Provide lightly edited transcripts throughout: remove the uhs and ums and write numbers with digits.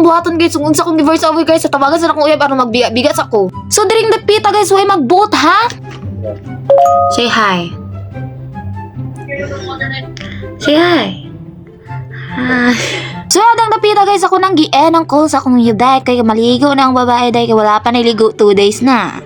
buhaton guys kung unsa kong divorce away guys sa tawagan sa akong uyab aron magbigat ako. So diring dapita guys way mag-vote ha. Say hi. Say hi. Hi. So adang dapita guys ako nang gi-end ang call sa akong yuday kay maligo na ang babae day kay wala pa niligo 2 days na.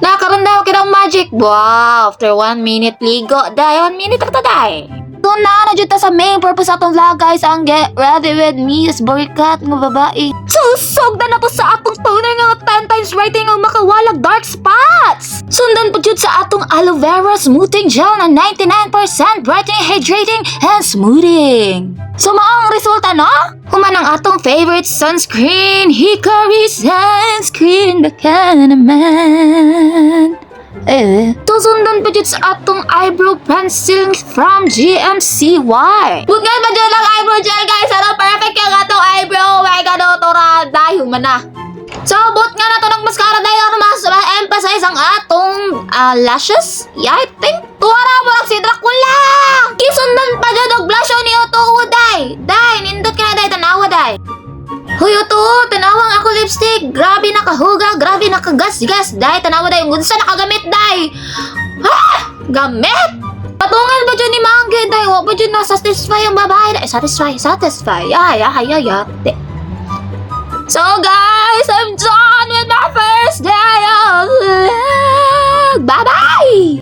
Nakaroon daw kita ng magic. Wow, after 1 minute ligo day 1 minute ta day. So na dyan ta sa main purpose atong vlog guys ang get ready with me is borikat nga babae. Susog na to sa atong toner nga 10 times writing ang makawalag dark spots. Sundan po dyan sa atong aloe vera smoothing gel na 99% brightening, hydrating, and smoothing. So maang resulta no? Human ang atong favorite sunscreen, Hikari sunscreen, baka naman. Susundan pa dyan sa atong eyebrow pencil from GMCY. Bugyan pa dyan ang eyebrow gel guys. Ano perfect yung atong eyebrow. Oh my god, tora. Dahil man na. So, but nga na to ng mascara dahil ano mas emphasize ang atong lashes. Yeah, I think. Tuwara mo lang si Dracula. Isundan pa dyan ang blush ni Oto Uday. Day, nindot ka na day. Tanawa day. Hoy Oto, tanawang ako lipstick. Grabe nakahuga, grabe nakagas-gas. Day, tanawa day. Unsa nakagamit day. Ha! Gamit! Patungan ba dyan ni Mangge day? Huwag ba dyan na-satisfy ang babae day? Satisfy. Ay. So guys, I'm done with my first day of vlog. Bye-bye!